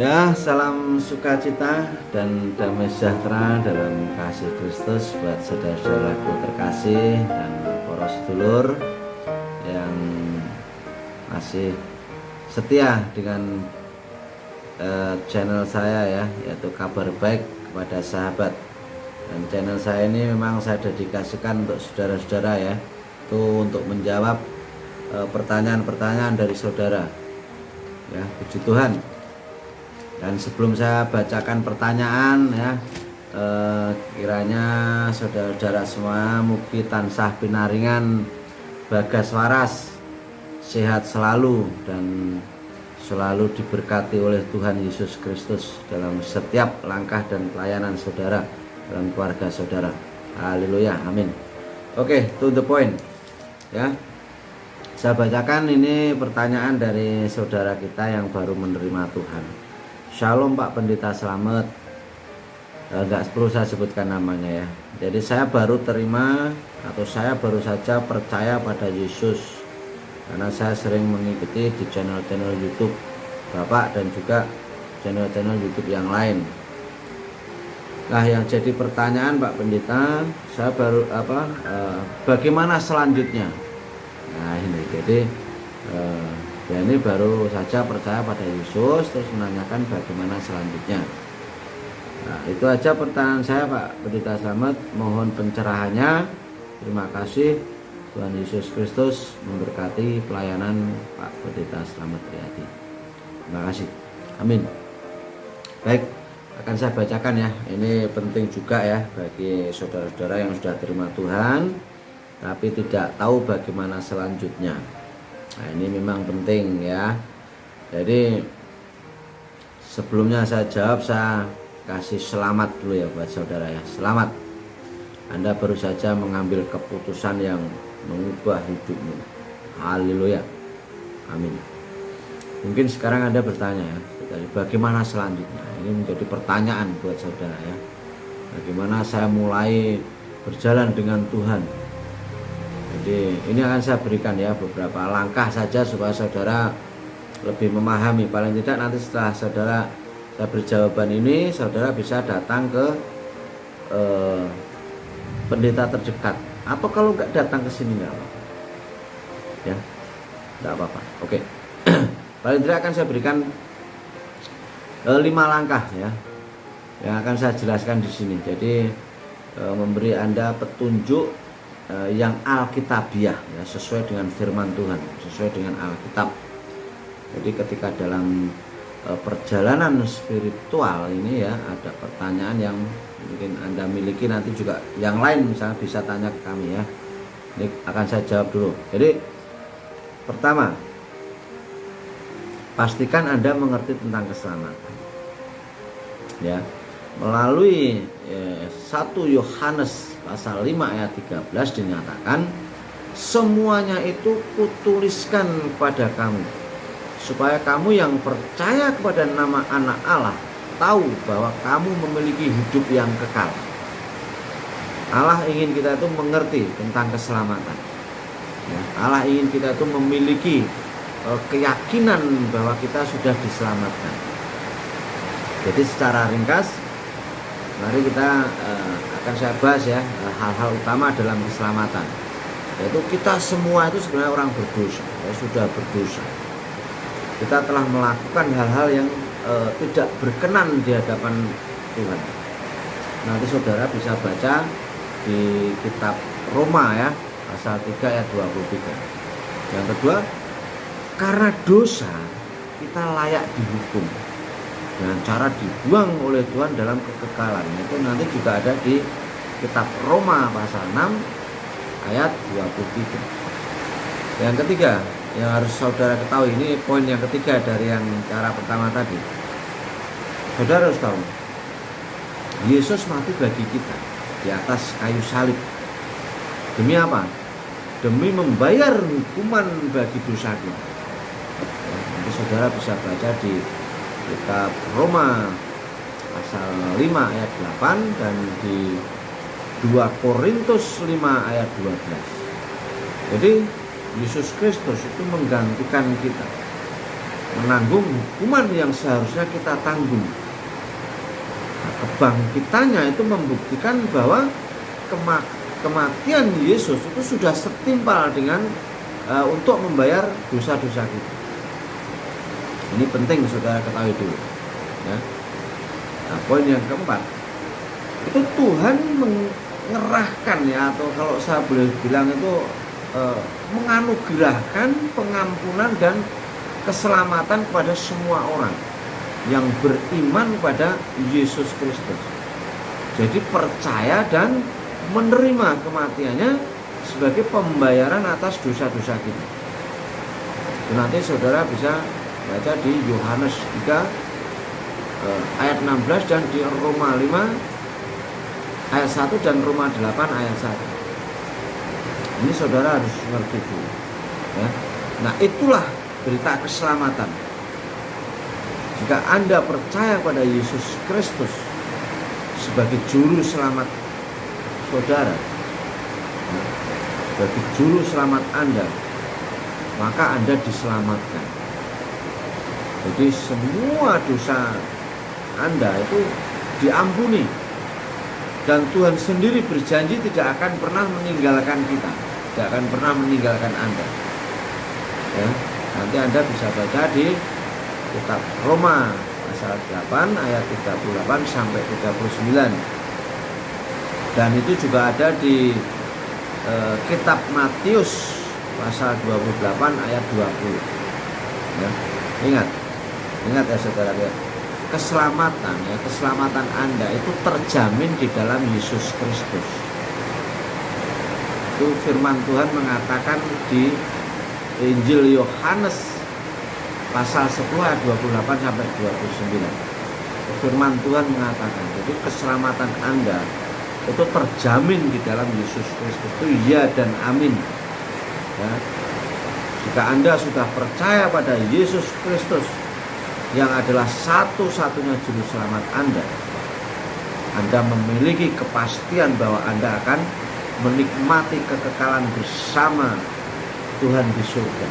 Ya, salam sukacita dan damai sejahtera dalam kasih Kristus buat saudara-saudaraku terkasih dan para sedulur yang masih setia dengan channel saya ya, yaitu Kabar Baik kepada Sahabat. Dan channel saya ini memang saya dedikasikan untuk saudara-saudara ya, itu untuk menjawab pertanyaan-pertanyaan dari saudara. Ya, puji Tuhan. Dan sebelum saya bacakan pertanyaan ya, kiranya saudara-saudara semua mugi tansah pinaringan bagas waras, sehat selalu dan selalu diberkati oleh Tuhan Yesus Kristus dalam setiap langkah dan pelayanan saudara dalam keluarga saudara. Haleluya, amin. Oke, to the point ya. Saya bacakan ini pertanyaan dari saudara kita yang baru menerima Tuhan. Shalom Pak Pendeta Slamet, nggak perlu saya sebutkan namanya ya. Jadi saya baru terima atau saya baru saja percaya pada Yesus karena saya sering mengikuti di channel-channel YouTube Bapak dan juga channel-channel YouTube yang lain. Nah, yang jadi pertanyaan Pak Pendeta, saya baru bagaimana selanjutnya? Nah ini jadi ya ini baru saja percaya pada Yesus terus menanyakan bagaimana selanjutnya. Nah itu aja pertanyaan saya Pak Pendeta Slamet, mohon pencerahannya. Terima kasih. Tuhan Yesus Kristus memberkati pelayanan Pak Pendeta Slamet Riyadi. Terima kasih, amin. Baik, akan saya bacakan ya. Ini penting juga ya bagi saudara-saudara yang sudah terima Tuhan tapi tidak tahu bagaimana selanjutnya. Nah ini memang penting ya. Jadi sebelumnya saya jawab, saya kasih selamat dulu ya buat saudara ya. Selamat, Anda baru saja mengambil keputusan yang mengubah hidupmu. Haleluya, amin. Mungkin sekarang Anda bertanya ya, bagaimana selanjutnya? Ini menjadi pertanyaan buat saudara ya. Bagaimana saya mulai berjalan dengan Tuhan? Jadi ini akan saya berikan ya beberapa langkah saja supaya saudara lebih memahami. Paling tidak nanti setelah saudara saya beri jawaban ini, saudara bisa datang ke pendeta terdekat. Atau kalau nggak datang ke sini nggak apa-apa. Ya, nggak apa-apa. Oke. Paling tidak akan saya berikan 5 langkah ya, yang akan saya jelaskan di sini. Jadi memberi Anda petunjuk yang alkitabiah ya, sesuai dengan firman Tuhan, sesuai dengan Alkitab. Jadi ketika dalam perjalanan spiritual ini ya ada pertanyaan yang mungkin Anda miliki, nanti juga yang lain misalnya bisa tanya ke kami ya. Ini akan saya jawab dulu. Jadi pertama, pastikan Anda mengerti tentang keselamatan ya, melalui 1 Yohanes pasal 5 ayat 13 dinyatakan, semuanya itu kutuliskan kepada kamu supaya kamu yang percaya kepada nama anak Allah tahu bahwa kamu memiliki hidup yang kekal. Allah ingin kita itu mengerti tentang keselamatan ya. Allah ingin kita itu memiliki keyakinan bahwa kita sudah diselamatkan. Jadi secara ringkas, mari kita akan saya bahas ya hal-hal utama dalam keselamatan. Yaitu kita semua itu sebenarnya orang berdosa, ya, sudah berdosa. Kita telah melakukan hal-hal yang tidak berkenan di hadapan Tuhan. Nanti saudara bisa baca di kitab Roma ya, pasal 3 ayat 23. Yang kedua, karena dosa kita layak dihukum dengan cara dibuang oleh Tuhan dalam kekekalan. Itu nanti juga ada di kitab Roma pasal 6 ayat 23. Yang ketiga yang harus saudara ketahui, ini poin yang ketiga dari yang cara pertama tadi. Saudara harus tahu, Yesus mati bagi kita di atas kayu salib. Demi apa? Demi membayar hukuman bagi dosa kita. Nanti saudara bisa baca di kitab Roma pasal 5 ayat 8 dan di 2 Korintus 5 ayat 12. Jadi Yesus Kristus itu menggantikan kita menanggung hukuman yang seharusnya kita tanggung. Nah, kebangkitannya itu membuktikan bahwa kematian Yesus itu sudah setimpal dengan untuk membayar dosa-dosa kita. Ini penting saudara ketahui dulu. Ya. Nah, poin yang keempat, itu Tuhan mengerahkan ya, atau kalau saya boleh bilang itu menganugerahkan pengampunan dan keselamatan kepada semua orang yang beriman pada Yesus Kristus. Jadi percaya dan menerima kematiannya sebagai pembayaran atas dosa-dosa kita. Nanti saudara bisa baca di Yohanes 3 ayat 16 dan di Roma 5 ayat 1 dan Roma 8 ayat 1. Ini saudara harus ngerti dulu ya. Nah, itulah berita keselamatan. Jika Anda percaya pada Yesus Kristus sebagai juru selamat saudara, sebagai juru selamat Anda, maka Anda diselamatkan. Jadi semua dosa Anda itu diampuni, dan Tuhan sendiri berjanji tidak akan pernah meninggalkan kita, tidak akan pernah meninggalkan Anda ya. Nanti Anda bisa baca di kitab Roma pasal 8 ayat 38 sampai 39, dan itu juga ada di kitab Matius pasal 28 ayat 20 ya. Ingat ya saudara ya, keselamatan Anda itu terjamin di dalam Yesus Kristus. Itu firman Tuhan mengatakan di Injil Yohanes pasal 10 ayat 28 sampai 29. Firman Tuhan mengatakan, jadi keselamatan Anda itu terjamin di dalam Yesus Kristus. Itu ya dan amin ya. Jika Anda sudah percaya pada Yesus Kristus yang adalah satu-satunya juru selamat Anda memiliki kepastian bahwa Anda akan menikmati kekekalan bersama Tuhan di surga,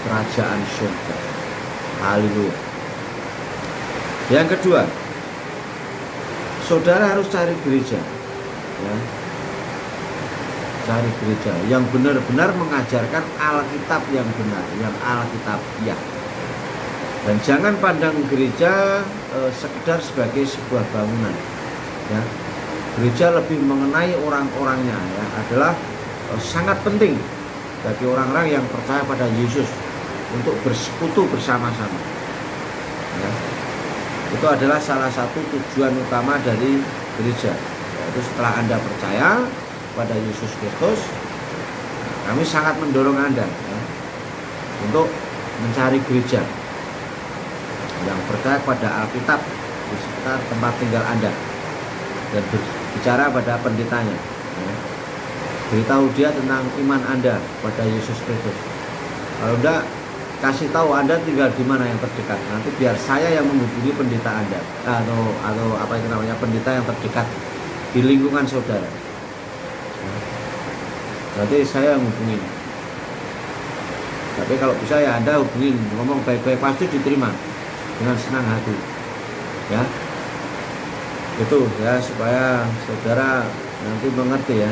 kerajaan surga. Haleluya. Yang kedua, saudara harus cari gereja ya. Cari gereja yang benar-benar mengajarkan Alkitab yang benar, yang Alkitabiah. Dan jangan pandang gereja sekedar sebagai sebuah bangunan ya. Gereja lebih mengenai orang-orangnya ya, adalah sangat penting bagi orang-orang yang percaya pada Yesus untuk bersekutu bersama-sama ya. Itu adalah salah satu tujuan utama dari gereja, yaitu setelah Anda percaya pada Yesus Kristus, kami sangat mendorong Anda ya, untuk mencari gereja yang percaya pada Alkitab di sekitar tempat tinggal Anda dan berbicara pada pendetanya ya. Beritahu dia tentang iman Anda pada Yesus Kristus. Kalau enggak, kasih tahu Anda tinggal di mana yang terdekat. Nanti biar saya yang menghubungi pendeta Anda atau apa itu namanya, pendeta yang terdekat di lingkungan saudara. Berarti saya yang hubungin. Tapi kalau bisa ya Anda hubungin, ngomong baik-baik, pasti diterima dengan senang hati ya. Itu ya, supaya saudara nanti mengerti ya.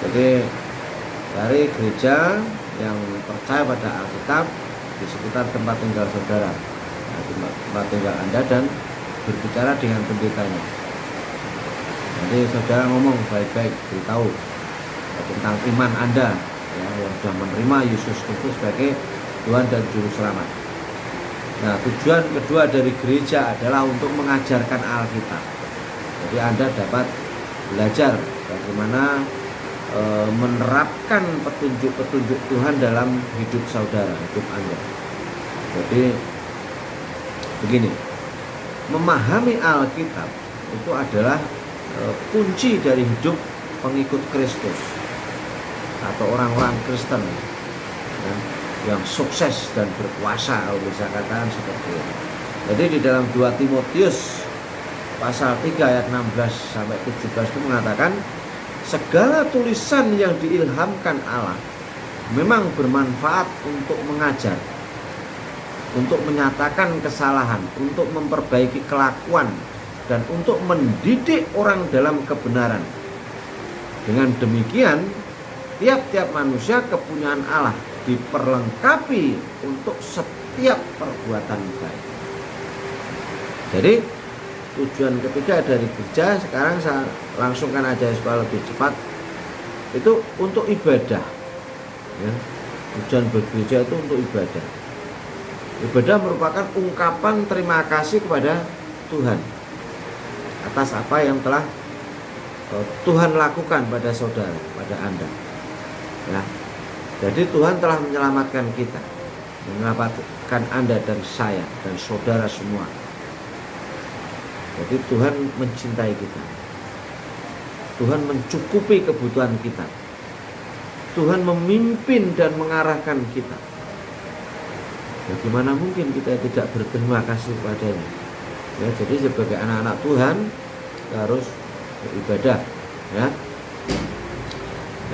Jadi cari gereja yang percaya pada Alkitab di sekitar tempat tinggal saudara, tempat tinggal Anda, dan berbicara dengan pendetanya. Nanti saudara ngomong baik-baik, beritahu tentang iman Anda ya, yang sudah menerima Yesus Kristus sebagai Tuhan dan Juru Selamat. Nah, tujuan kedua dari gereja adalah untuk mengajarkan Alkitab. Jadi Anda dapat belajar bagaimana menerapkan petunjuk-petunjuk Tuhan dalam hidup saudara, hidup Anda. Jadi begini, memahami Alkitab itu adalah kunci dari hidup pengikut Kristus atau orang-orang Kristen ya, yang sukses dan berkuasa, kalau bisa katakan seperti itu. Jadi di dalam 2 Timotius pasal 3 ayat 16 sampai 17 itu mengatakan, segala tulisan yang diilhamkan Allah memang bermanfaat untuk mengajar, untuk menyatakan kesalahan, untuk memperbaiki kelakuan, dan untuk mendidik orang dalam kebenaran. Dengan demikian, tiap-tiap manusia kepunyaan Allah diperlengkapi untuk setiap perbuatan baik. Jadi tujuan ketiga dari gereja, sekarang saya langsungkan aja supaya lebih cepat, itu untuk ibadah ya. Tujuan bergereja itu untuk ibadah. Ibadah merupakan ungkapan terima kasih kepada Tuhan atas apa yang telah Tuhan lakukan pada saudara, pada Anda ya. Jadi Tuhan telah menyelamatkan kita, menyelamatkan Anda dan saya dan saudara semua. Jadi Tuhan mencintai kita, Tuhan mencukupi kebutuhan kita, Tuhan memimpin dan mengarahkan kita. Bagaimana mungkin kita tidak berterima kasih kepadanya ya. Jadi sebagai anak-anak Tuhan kita harus beribadah ya.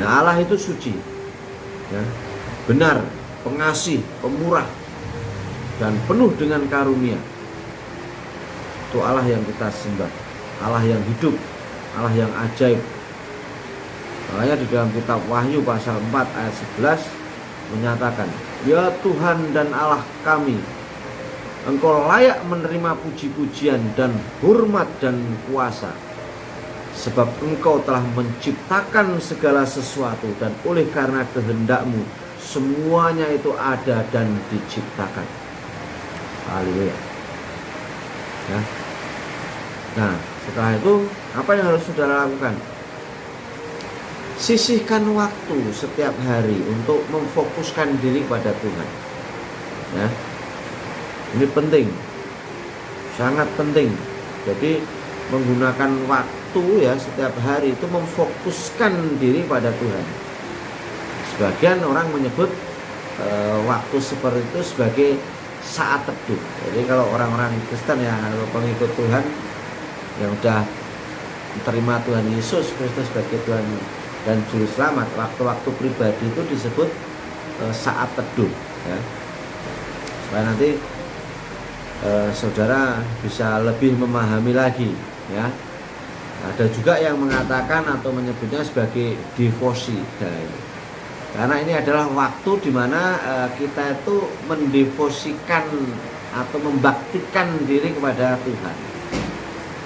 Nah, Allah itu suci ya, benar, pengasih, pemurah, dan penuh dengan karunia. Itu Allah yang kita sembah, Allah yang hidup, Allah yang ajaib. Makanya di dalam kitab Wahyu pasal 4 ayat 11 menyatakan, ya Tuhan dan Allah kami, Engkau layak menerima puji-pujian dan hormat dan kuasa, sebab Engkau telah menciptakan segala sesuatu, dan oleh karena kehendak-Mu semuanya itu ada dan diciptakan. Haleluya ya. Nah, setelah itu apa yang harus saudara lakukan? Sisihkan waktu setiap hari untuk memfokuskan diri pada Tuhan ya. Ini penting, sangat penting. Jadi menggunakan waktu ya setiap hari itu memfokuskan diri pada Tuhan. Sebagian orang menyebut waktu seperti itu sebagai saat teduh. Jadi kalau orang-orang Kristen ya, kalau pengikut Tuhan yang sudah menerima Tuhan Yesus Kristus sebagai Tuhan dan Juru Selamat, waktu-waktu pribadi itu disebut saat teduh ya. Supaya nanti saudara bisa lebih memahami lagi ya. Ada juga yang mengatakan atau menyebutnya sebagai devosi day. Karena ini adalah waktu di mana kita itu mendevosikan atau membaktikan diri kepada Tuhan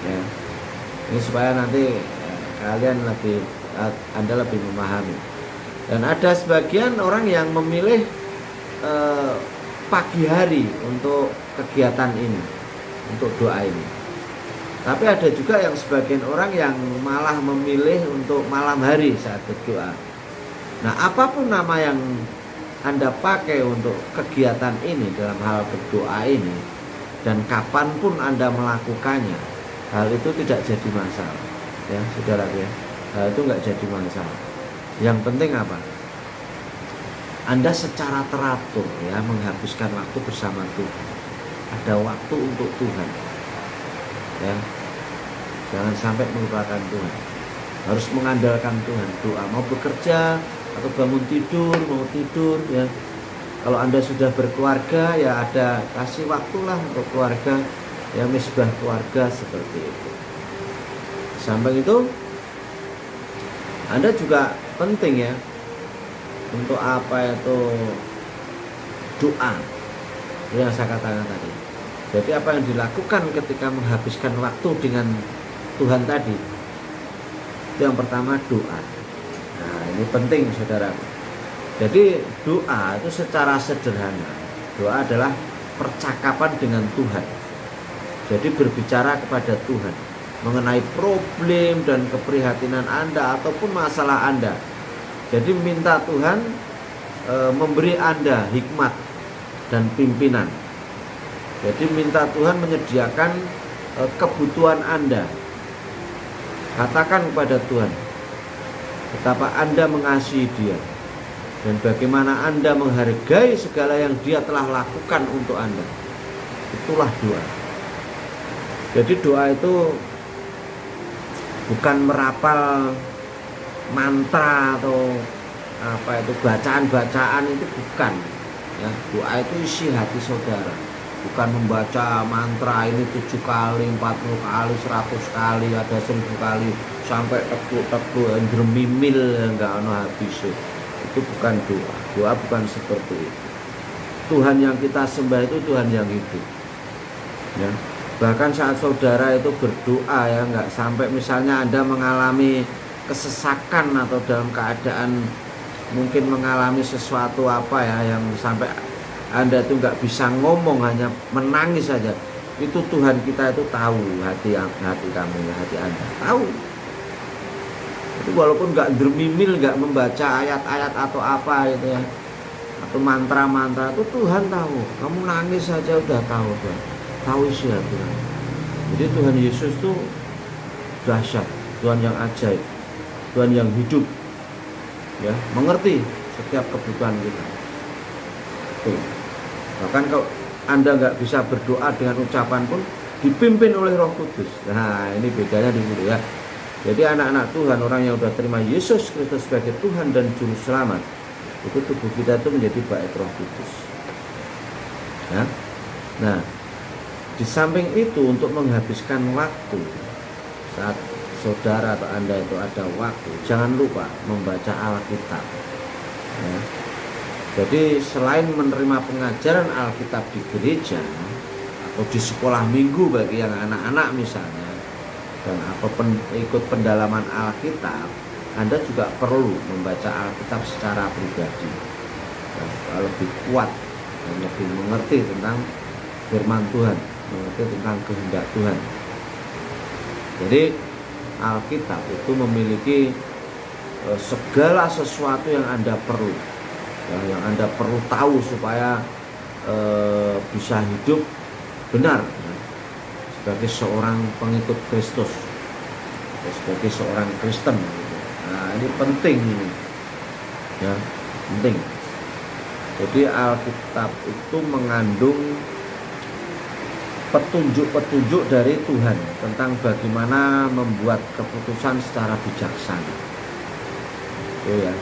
ya. Ini supaya nanti Anda lebih memahami. Dan ada sebagian orang yang memilih pagi hari untuk kegiatan ini, untuk doa ini. Tapi ada juga yang sebagian orang yang malah memilih untuk malam hari saat berdoa. Nah, apapun nama yang Anda pakai untuk kegiatan ini dalam hal berdoa ini, dan kapanpun Anda melakukannya, hal itu tidak jadi masalah ya saudara ya. Hal itu nggak jadi masalah. Yang penting apa? Anda secara teratur ya menghabiskan waktu bersama Tuhan. Ada waktu untuk Tuhan ya. Jangan sampai melupakan Tuhan. Harus mengandalkan Tuhan. Doa, mau bekerja atau bangun tidur, mau tidur ya. Kalau Anda sudah berkeluarga ya ada kasih waktulah untuk keluarga ya, misbah keluarga seperti itu. Sampai itu Anda juga penting ya untuk apa itu doa yang saya katakan tadi. Jadi apa yang dilakukan ketika menghabiskan waktu dengan Tuhan tadi, itu yang pertama doa. Nah, ini penting saudara. Jadi doa itu secara sederhana, doa adalah percakapan dengan Tuhan. Jadi berbicara kepada Tuhan mengenai problem dan keprihatinan Anda ataupun masalah Anda. Jadi minta Tuhan memberi Anda hikmat dan pimpinan. Jadi minta Tuhan menyediakan kebutuhan Anda. Katakan kepada Tuhan betapa Anda mengasihi Dia dan bagaimana Anda menghargai segala yang Dia telah lakukan untuk Anda. Itulah doa. Jadi doa itu bukan merapal mantra atau apa itu bacaan-bacaan, itu bukan. Ya, doa itu isi hati saudara, bukan membaca mantra ini 7 kali, 40 kali, 100 kali, ada 1000 kali sampai tekuk-tekuk dremimil enggak ono habis. Itu bukan doa. Doa bukan seperti itu. Tuhan yang kita sembah itu Tuhan yang hidup. Ya. Bahkan saat saudara itu berdoa ya, enggak sampai misalnya Anda mengalami kesesakan atau dalam keadaan mungkin mengalami sesuatu apa ya yang sampai Anda itu nggak bisa ngomong, hanya menangis saja. Itu Tuhan kita itu tahu hati kamu, hati Anda tahu. Itu walaupun nggak dermimil, nggak membaca ayat-ayat atau apa gitu ya, atau mantra-mantra, itu Tuhan tahu. Kamu nangis saja udah tahu, Tuhan tahu isi hati kamu. Jadi Tuhan Yesus tuh dahsyat, Tuhan yang ajaib, Tuhan yang hidup, ya, mengerti setiap kebutuhan kita. Tuh. Bahkan kalau Anda nggak bisa berdoa dengan ucapan pun dipimpin oleh Roh Kudus. Nah, ini bedanya di situ ya. Jadi anak-anak Tuhan, orang yang sudah terima Yesus Kristus sebagai Tuhan dan Juru Selamat, itu tubuh kita itu menjadi bait Roh Kudus. Ya. Nah, di samping itu untuk menghabiskan waktu saat saudara atau Anda itu ada waktu, jangan lupa membaca Alkitab. Ya. Jadi selain menerima pengajaran Alkitab di gereja atau di sekolah minggu bagi yang anak-anak misalnya, dan ikut pendalaman Alkitab, Anda juga perlu membaca Alkitab secara pribadi, dan lebih kuat dan lebih mengerti tentang firman Tuhan, mengerti tentang kehendak Tuhan. Jadi Alkitab itu memiliki segala sesuatu yang Anda perlu, yang Anda perlu tahu supaya bisa hidup benar sebagai seorang pengikut Kristus, sebagai seorang Kristen. Nah, ini penting ini, ya, penting. Jadi Alkitab itu mengandung petunjuk-petunjuk dari Tuhan tentang bagaimana membuat keputusan secara bijaksana. Itu ya,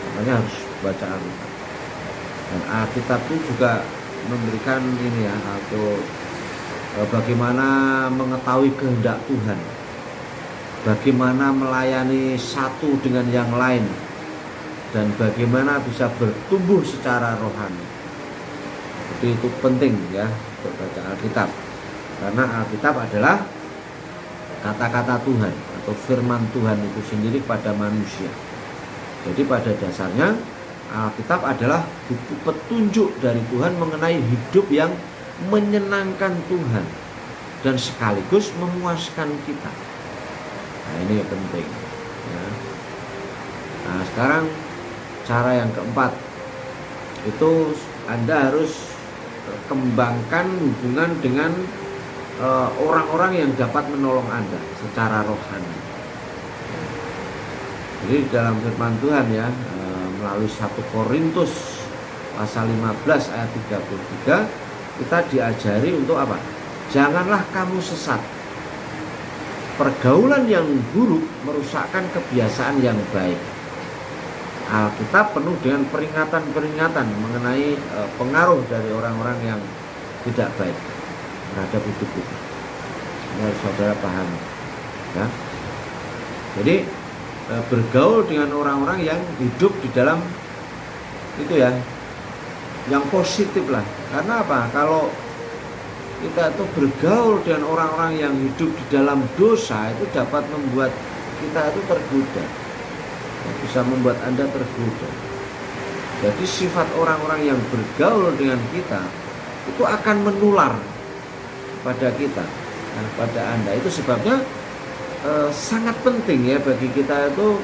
makanya harus baca Alkitab. Dan Alkitab itu juga memberikan ini ya, atau bagaimana mengetahui kehendak Tuhan, bagaimana melayani satu dengan yang lain, dan bagaimana bisa bertumbuh secara rohani. Jadi itu penting ya untuk baca Alkitab, karena Alkitab adalah kata-kata Tuhan atau firman Tuhan itu sendiri pada manusia. Jadi pada dasarnya Alkitab adalah buku petunjuk dari Tuhan mengenai hidup yang menyenangkan Tuhan dan sekaligus memuaskan kita. Nah, ini penting ya. Nah, sekarang cara yang keempat itu Anda harus kembangkan hubungan dengan orang-orang yang dapat menolong Anda secara rohani. Jadi dalam firman Tuhan ya, melalui 1 Korintus pasal 15 ayat 33, kita diajari untuk apa? Janganlah kamu sesat. Pergaulan yang buruk merusakkan kebiasaan yang baik. Alkitab penuh dengan peringatan-peringatan mengenai pengaruh dari orang-orang yang tidak baik terhadap hidup kita. Ini harus saudara pahami. Ya. Jadi bergaul dengan orang-orang yang hidup di dalam itu ya, yang positif lah. Karena apa? Kalau kita itu bergaul dengan orang-orang yang hidup di dalam dosa, itu dapat membuat kita itu tergoda, bisa membuat Anda tergoda. Jadi sifat orang-orang yang bergaul dengan kita itu akan menular pada kita, pada Anda. Itu sebabnya sangat penting ya bagi kita itu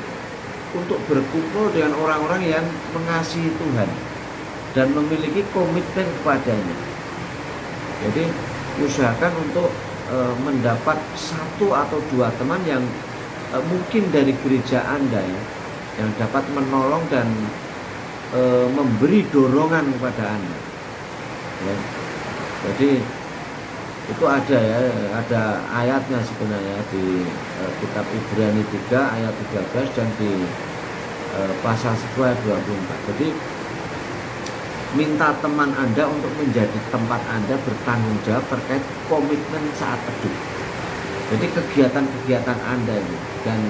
untuk berkumpul dengan orang-orang yang mengasihi Tuhan dan memiliki komitmen kepadanya. Jadi usahakan untuk mendapat 1 atau 2 teman yang mungkin dari gereja Anda ya, yang dapat menolong dan memberi dorongan kepada Anda ya. Jadi itu ada ya, ada ayatnya sebenarnya di kitab Ibrani 3 ayat 13 dan di pasal 10 ayat 24. Jadi minta teman Anda untuk menjadi tempat Anda bertanggung jawab terkait komitmen saat teduh. Jadi kegiatan-kegiatan Anda ini dan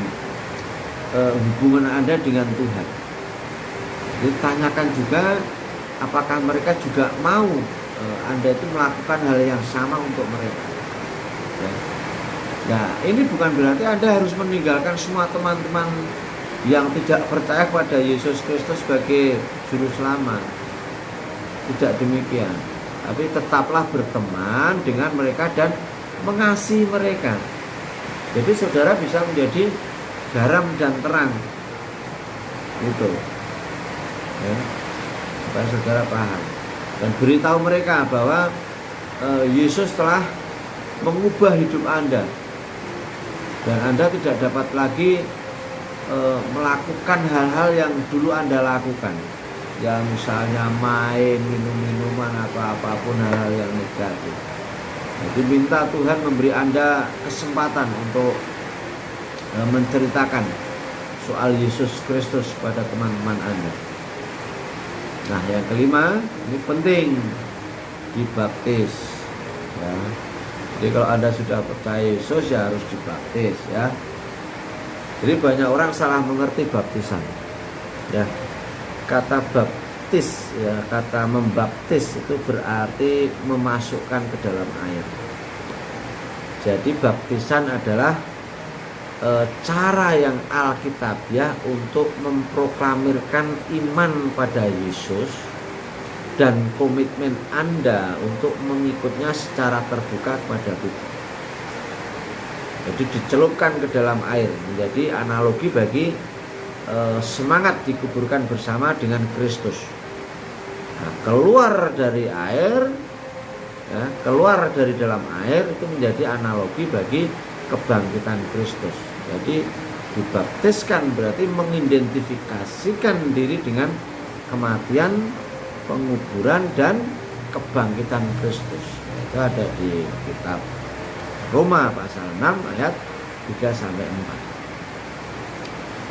hubungan Anda dengan Tuhan. Jadi tanyakan juga apakah mereka juga mau Anda itu melakukan hal yang sama untuk mereka. Ya. Nah, ini bukan berarti Anda harus meninggalkan semua teman-teman yang tidak percaya kepada Yesus Kristus sebagai juru selamat. Tidak demikian. Tapi tetaplah berteman dengan mereka dan mengasihi mereka. Jadi saudara bisa menjadi garam dan terang. Gitu. Ya. Supaya saudara paham. Dan beritahu mereka bahwa Yesus telah mengubah hidup Anda. Dan Anda tidak dapat lagi melakukan hal-hal yang dulu Anda lakukan. Ya misalnya main, minum-minuman, apapun hal-hal yang negatif. Jadi minta Tuhan memberi Anda kesempatan untuk menceritakan soal Yesus Kristus pada teman-teman Anda. Nah, yang kelima, ini penting, dibaptis. Ya. Jadi kalau Anda sudah percaya Yesus ya harus dibaptis, ya. Jadi banyak orang salah mengerti baptisan. Ya. Kata baptis, ya, kata membaptis itu berarti memasukkan ke dalam air. Jadi baptisan adalah cara yang alkitabiah untuk memproklamirkan iman pada Yesus dan komitmen Anda untuk mengikutnya secara terbuka kepada Tuhan. Jadi dicelupkan ke dalam air, menjadi analogi bagi semangat dikuburkan bersama dengan Kristus. Nah, keluar dari air, ya, keluar dari dalam air itu menjadi analogi bagi kebangkitan Kristus. Jadi dibaptiskan berarti mengidentifikasikan diri dengan kematian, penguburan dan kebangkitan Kristus. Itu ada di kitab Roma pasal 6 ayat 3-4.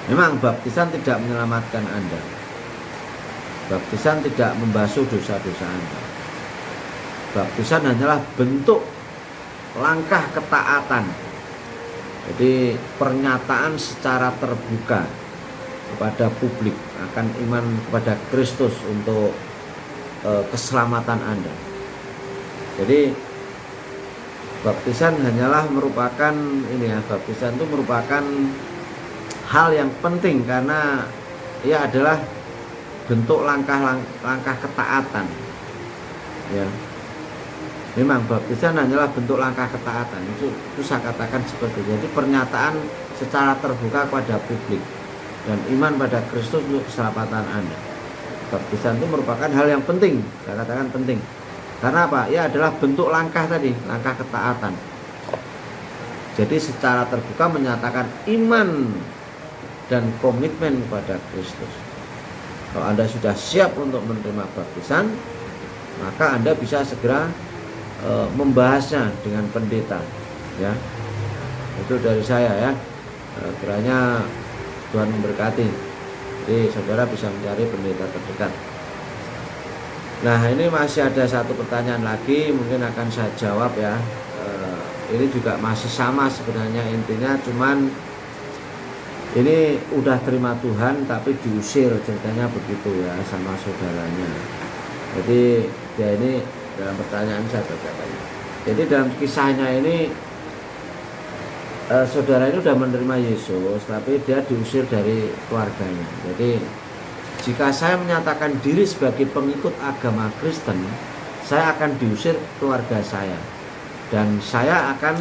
Memang baptisan tidak menyelamatkan Anda. Baptisan tidak membasuh dosa-dosa Anda. Baptisan hanyalah bentuk langkah ketaatan. Jadi pernyataan secara terbuka kepada publik akan iman kepada Kristus untuk keselamatan Anda. Jadi baptisan hanyalah merupakan baptisan itu merupakan hal yang penting karena ia adalah bentuk langkah ketaatan. Ya. Memang baptisan hanyalah bentuk langkah ketaatan. Itu saya katakan seperti itu. Jadi pernyataan secara terbuka kepada publik dan iman pada Kristus untuk keselamatan Anda. Baptisan itu merupakan hal yang penting. Saya katakan penting. Karena apa? Ia adalah bentuk langkah tadi, langkah ketaatan. Jadi secara terbuka menyatakan iman dan komitmen kepada Kristus. Kalau Anda sudah siap untuk menerima baptisan, maka Anda bisa segera membahasnya dengan pendeta, ya. Itu dari saya, ya. Kiranya Tuhan memberkati. Jadi saudara bisa mencari pendeta terdekat. Nah, ini masih ada satu pertanyaan lagi, mungkin akan saya jawab, ya. Ini juga masih sama sebenarnya intinya, cuman ini udah terima Tuhan tapi diusir, ceritanya begitu, ya, sama saudaranya. Jadi dia ini dalam pertanyaan saya berkata, jadi dalam kisahnya ini saudara ini sudah menerima Yesus tapi dia diusir dari keluarganya. Jadi jika saya menyatakan diri sebagai pengikut agama Kristen, saya akan diusir keluarga saya dan saya akan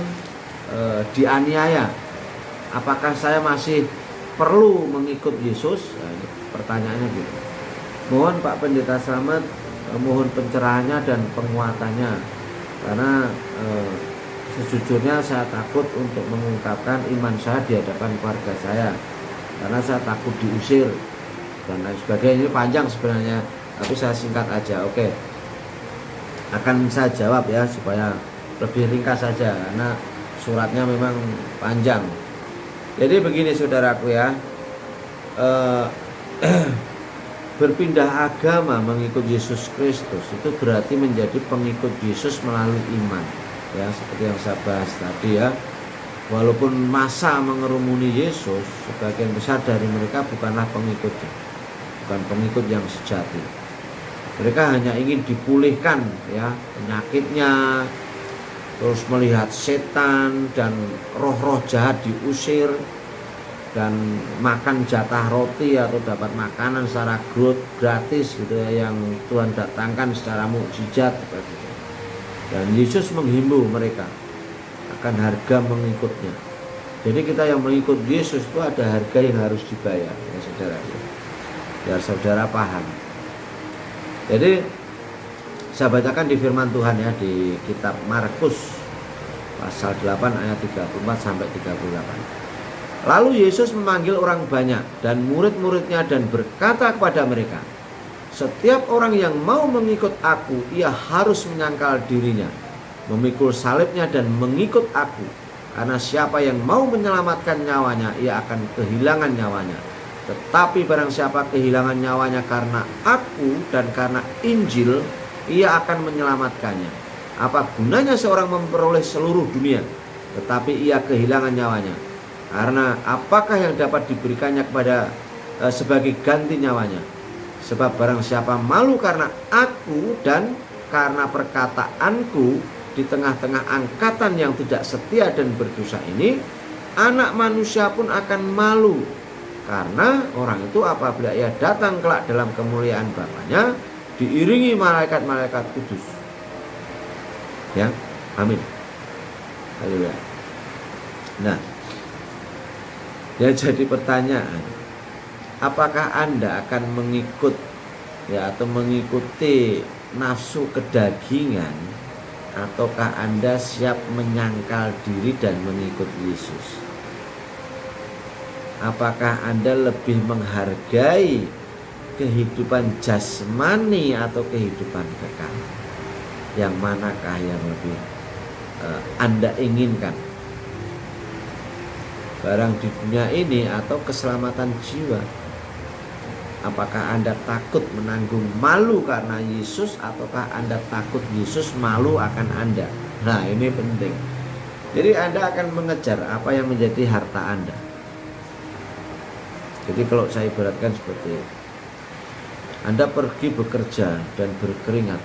dianiaya. Apakah saya masih perlu mengikut Yesus? Nah, pertanyaannya gitu. Mohon Pak Pendeta Slamet, mohon pencerahannya dan penguatannya, karena sejujurnya saya takut untuk mengungkapkan iman saya di hadapan keluarga saya, karena saya takut diusir dan lain sebagainya. Ini panjang sebenarnya, tapi saya singkat aja. Oke, akan saya jawab, ya, supaya lebih ringkas saja karena suratnya memang panjang. Jadi begini saudaraku, ya, berpindah agama mengikut Yesus Kristus itu berarti menjadi pengikut Yesus melalui iman. Ya, seperti yang saya bahas tadi ya. Walaupun masa mengerumuni Yesus, sebagian besar dari mereka bukanlah pengikutnya, bukan pengikut yang sejati. Mereka hanya ingin dipulihkan ya penyakitnya, terus melihat setan dan roh-roh jahat diusir, dan makan jatah roti atau dapat makanan secara gratis gitu ya, yang Tuhan datangkan secara mukjizat seperti itu. Dan Yesus menghimbau mereka akan harga mengikutnya. Jadi kita yang mengikut Yesus itu ada harga yang harus dibayar ya saudara, biar saudara paham. Jadi saya bacakan di firman Tuhan ya, di kitab Markus pasal 8 ayat 34 sampai 38. Lalu Yesus memanggil orang banyak dan murid-muridnya dan berkata kepada mereka, setiap orang yang mau mengikut aku, ia harus menyangkal dirinya, memikul salibnya dan mengikut aku. Karena siapa yang mau menyelamatkan nyawanya, ia akan kehilangan nyawanya. Tetapi barang siapa kehilangan nyawanya karena aku dan karena Injil, ia akan menyelamatkannya. Apa gunanya seorang memperoleh seluruh dunia, tetapi ia kehilangan nyawanya? Karena apakah yang dapat diberikannya kepada sebagai ganti nyawanya? Sebab barang siapa malu karena aku dan karena perkataanku di tengah-tengah angkatan yang tidak setia dan berdosa ini, Anak Manusia pun akan malu. Karena orang itu apabila ia datang kelak dalam kemuliaan Bapaknya, diiringi malaikat-malaikat kudus. Ya, amin. Haleluya. Nah, ya jadi pertanyaan, apakah Anda akan mengikut ya atau mengikuti nafsu kedagingan, ataukah Anda siap menyangkal diri dan mengikut Yesus? Apakah Anda lebih menghargai kehidupan jasmani atau kehidupan kekal? Yang manakah yang lebih Anda inginkan? Barang di dunia ini atau keselamatan jiwa? Apakah Anda takut menanggung malu karena Yesus, ataukah Anda takut Yesus malu akan Anda? Nah, ini penting. Jadi Anda akan mengejar apa yang menjadi harta Anda. Jadi kalau saya ibaratkan seperti itu, Anda pergi bekerja dan berkeringat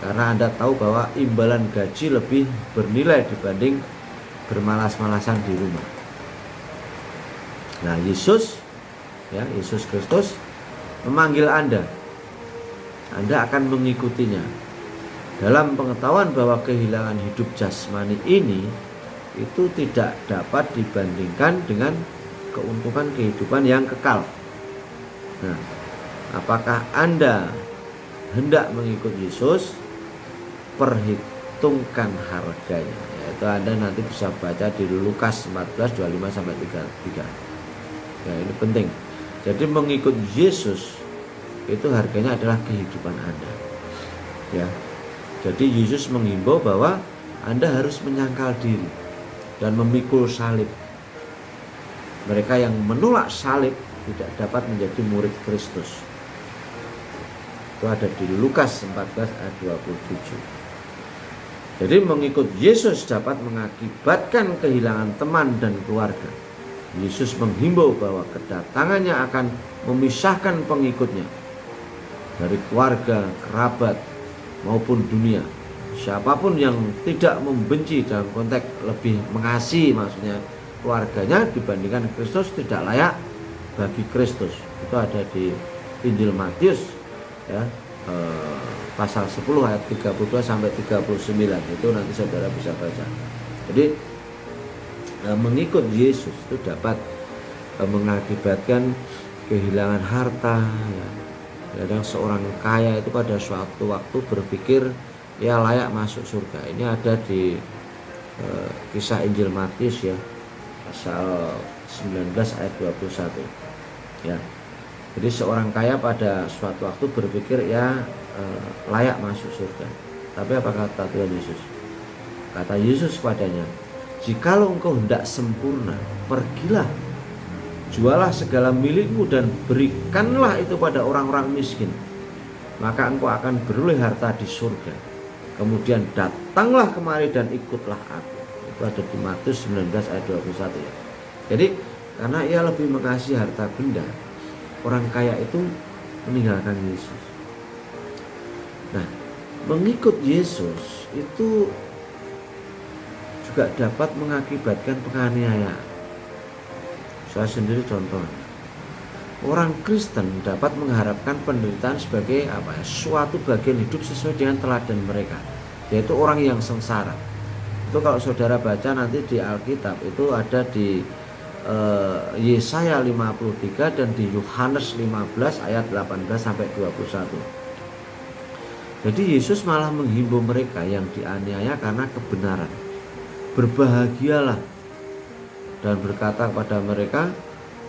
karena Anda tahu bahwa imbalan gaji lebih bernilai dibanding bermalas-malasan di rumah. Nah, Yesus Kristus memanggil Anda. Anda akan mengikutinya dalam pengetahuan bahwa kehilangan hidup jasmani ini itu tidak dapat dibandingkan dengan keuntungan kehidupan yang kekal. Nah, apakah Anda hendak mengikut Yesus? Perhitungkan harganya. Yaitu Anda nanti bisa baca di Lukas 14 25 sampai 33. Ya, ini penting. Jadi mengikut Yesus itu harganya adalah kehidupan Anda. Ya. Jadi Yesus menghimbau bahwa Anda harus menyangkal diri dan memikul salib. Mereka yang menolak salib tidak dapat menjadi murid Kristus. Itu ada di Lukas 14 ayat 27. Jadi mengikut Yesus dapat mengakibatkan kehilangan teman dan keluarga. Yesus menghimbau bahwa kedatangannya akan memisahkan pengikutnya dari keluarga, kerabat, maupun dunia. Siapapun yang tidak membenci, dalam konteks lebih mengasihi maksudnya keluarganya dibandingkan Kristus, tidak layak bagi Kristus. Itu ada di Injil Matius ya, pasal 10 ayat 32 sampai 39. Itu nanti saudara bisa baca. Jadi mengikut Yesus itu dapat mengakibatkan kehilangan harta ya. Kadang seorang kaya itu pada suatu waktu berpikir ya layak masuk surga. Ini ada di kisah Injil Matius ya, pasal 19 ayat 21 ya. Jadi seorang kaya pada suatu waktu berpikir ya layak masuk surga. Tapi apa kata Tuhan Yesus? Kata Yesus padanya, jikalau engkau hendak sempurna, pergilah, jualah segala milikmu dan berikanlah itu pada orang-orang miskin, maka engkau akan beroleh harta di surga. Kemudian datanglah kemari dan ikutlah aku. Itu ada di Matius 19 ayat 21 ya. Jadi karena ia lebih mengasihi harta benda, orang kaya itu meninggalkan Yesus. Nah, mengikut Yesus itu juga dapat mengakibatkan penganiayaan. Saya sendiri contoh, orang Kristen dapat mengharapkan penderitaan sebagai suatu bagian hidup sesuai dengan teladan mereka, yaitu orang yang sengsara. Itu kalau saudara baca nanti di Alkitab itu ada di Yesaya 53 dan di Yohanes 15 ayat 18 sampai 21. Jadi Yesus malah menghimbau mereka yang dianiaya karena kebenaran, berbahagialah, dan berkata kepada mereka,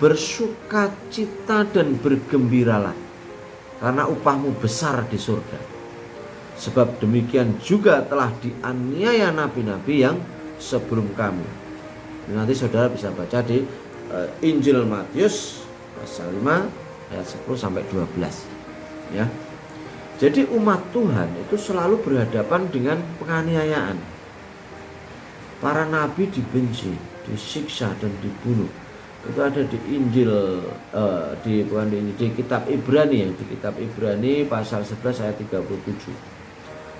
bersukacita dan bergembiralah, karena upahmu besar di surga. Sebab demikian juga telah dianiaya nabi-nabi yang sebelum kamu. Nanti saudara bisa baca di Injil Matius pasal 5 ayat 10 sampai 12 ya. Jadi umat Tuhan itu selalu berhadapan dengan penganiayaan. Para nabi dibenci, disiksa dan dibunuh. Itu ada di Injil di kitab Ibrani, di kitab Ibrani pasal 11 ayat 37.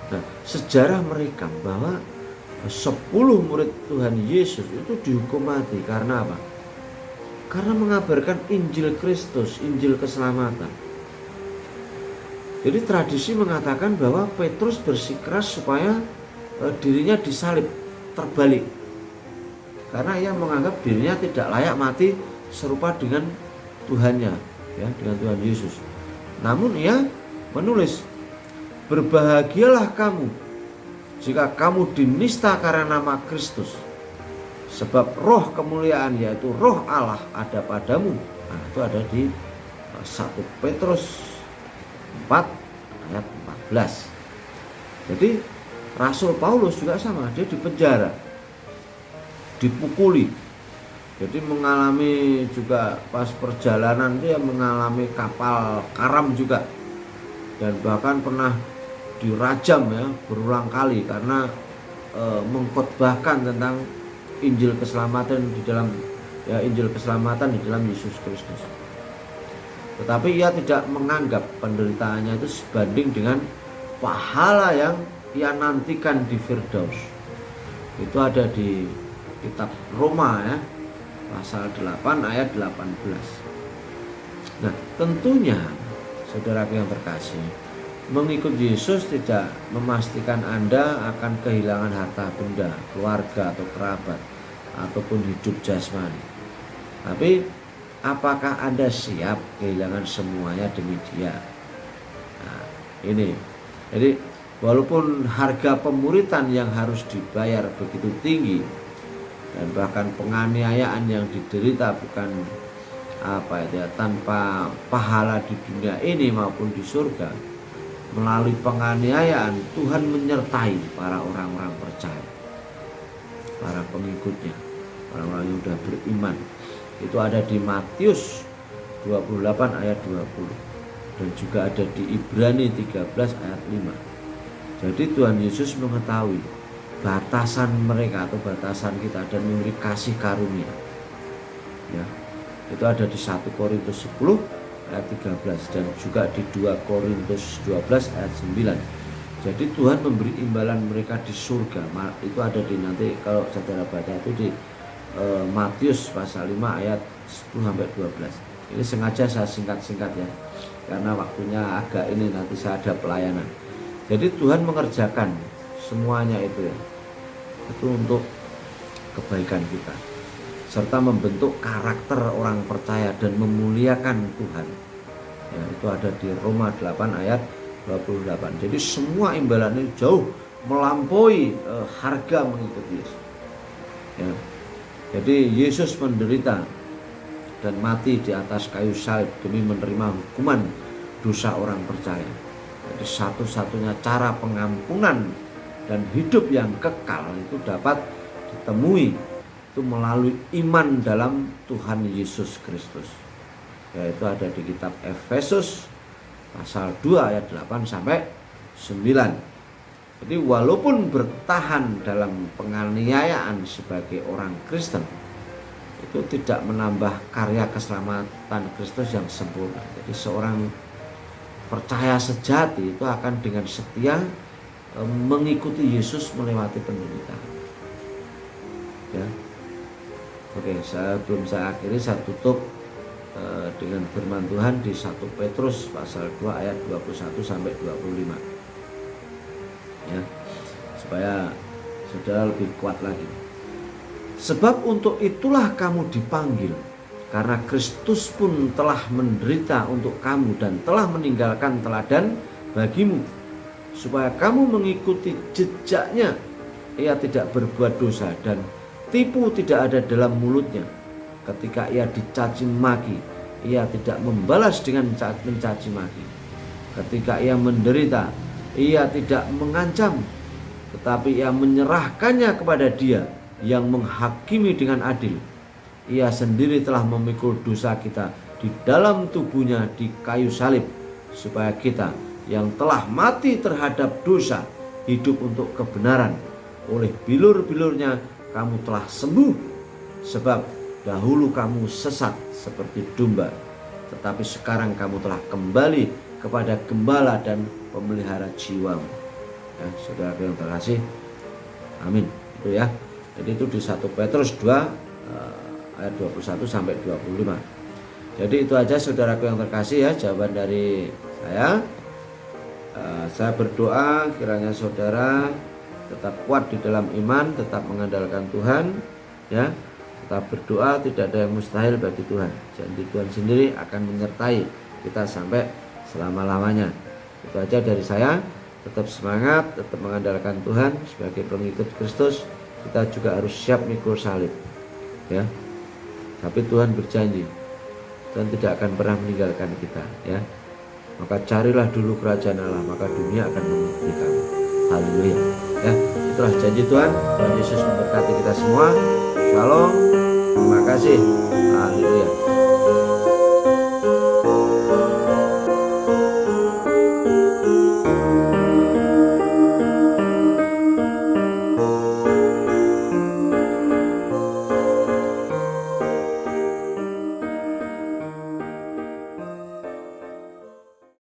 Nah, sejarah merekam bahwa 10 murid Tuhan Yesus itu dihukum mati karena apa? Karena mengabarkan Injil Kristus, Injil keselamatan. Jadi tradisi mengatakan bahwa Petrus bersikeras supaya dirinya disalib terbalik, karena ia menganggap dirinya tidak layak mati serupa dengan Tuhannya, ya, dengan Tuhan Yesus. Namun ia menulis, berbahagialah kamu jika kamu dinista karena nama Kristus, sebab roh kemuliaan yaitu roh Allah ada padamu. Nah, itu ada di 1 Petrus 4 ayat 14. Jadi Rasul Paulus juga sama, dia dipenjara, dipukuli. Jadi mengalami juga pas perjalanan dia mengalami kapal karam juga, dan bahkan pernah dirajam ya berulang kali karena mengkhotbahkan tentang Injil keselamatan di dalam Yesus Kristus. Tetapi ia tidak menganggap penderitaannya itu sebanding dengan pahala yang ia nantikan di Firdaus. Itu ada di kitab Roma ya, pasal 8 ayat 18. Nah, tentunya saudara yang terkasih, mengikut Yesus tidak memastikan Anda akan kehilangan harta benda, keluarga atau kerabat, ataupun hidup jasmani. Tapi apakah Anda siap kehilangan semuanya demi Dia? Nah, ini. Jadi walaupun harga pemuritan yang harus dibayar begitu tinggi, dan bahkan penganiayaan yang diderita bukan tanpa pahala di dunia ini maupun di surga, melalui penganiayaan Tuhan menyertai para orang-orang percaya, para pengikutnya, orang-orang yang sudah beriman. Itu ada di Matius 28 ayat 20 dan juga ada di Ibrani 13 ayat 5. Jadi Tuhan Yesus mengetahui batasan mereka atau batasan kita dan memberi kasih karunia. Ya. Itu ada di 1 Korintus 10 ayat 13 dan juga di 2 Korintus 12 ayat 9. Jadi Tuhan memberi imbalan mereka di surga. Itu ada di nanti kalau saudara baca itu di Matius pasal 5 ayat 10 sampai 12. Ini sengaja saya singkat-singkat ya, karena waktunya agak ini nanti saya ada pelayanan. Jadi Tuhan mengerjakan semuanya itu ya, itu untuk kebaikan kita, serta membentuk karakter orang percaya dan memuliakan Tuhan ya. Itu ada di Roma 8 ayat 28. Jadi semua imbalan ini jauh melampaui harga mengikuti Yesus ya. Jadi Yesus menderita dan mati di atas kayu salib demi menerima hukuman dosa orang percaya. Jadi satu-satunya cara pengampunan dan hidup yang kekal itu dapat ditemui itu melalui iman dalam Tuhan Yesus Kristus. Yaitu ada di kitab Efesus pasal 2 ayat 8 sampai 9. Jadi walaupun bertahan dalam penganiayaan sebagai orang Kristen, itu tidak menambah karya keselamatan Kristus yang sempurna. Jadi seorang percaya sejati itu akan dengan setia mengikuti Yesus melewati penderitaan. Ya. Oke, sebelum saya akhiri, saya tutup dengan firman Tuhan di 1 Petrus pasal 2 ayat 21 sampai 25. Ya, supaya saudara lebih kuat lagi. Sebab untuk itulah kamu dipanggil, karena Kristus pun telah menderita untuk kamu dan telah meninggalkan teladan bagimu, supaya kamu mengikuti jejaknya. Ia tidak berbuat dosa dan tipu tidak ada dalam mulutnya. Ketika ia dicaci maki, ia tidak membalas dengan mencaci maki. Ketika ia menderita, ia tidak mengancam, tetapi ia menyerahkannya kepada Dia yang menghakimi dengan adil. Ia sendiri telah memikul dosa kita di dalam tubuhnya di kayu salib, supaya kita yang telah mati terhadap dosa hidup untuk kebenaran. Oleh bilur-bilurnya kamu telah sembuh. Sebab dahulu kamu sesat seperti domba, tetapi sekarang kamu telah kembali kepada gembala dan pemelihara jiwamu. Ya, saudara yang terkasih, amin. Itu ya. Jadi itu di 1 Petrus 2 ayat 21 sampai 25. Jadi itu aja saudaraku yang terkasih ya, jawaban dari saya. Saya berdoa kiranya saudara tetap kuat di dalam iman, tetap mengandalkan Tuhan, ya. Tetap berdoa, tidak ada yang mustahil bagi Tuhan. Janji Tuhan sendiri akan menyertai kita sampai selama-lamanya. Itu aja dari saya. Tetap semangat, tetap mengandalkan Tuhan. Sebagai pengikut Kristus, kita juga harus siap mikul salib, ya. Tapi Tuhan berjanji, Tuhan tidak akan pernah meninggalkan kita, ya. Maka carilah dulu kerajaan Allah, maka dunia akan mengikuti kamu. Haleluya, ya. Itulah janji Tuhan. Tuhan Yesus memberkati kita semua. Shalom. Terima kasih. Haleluya.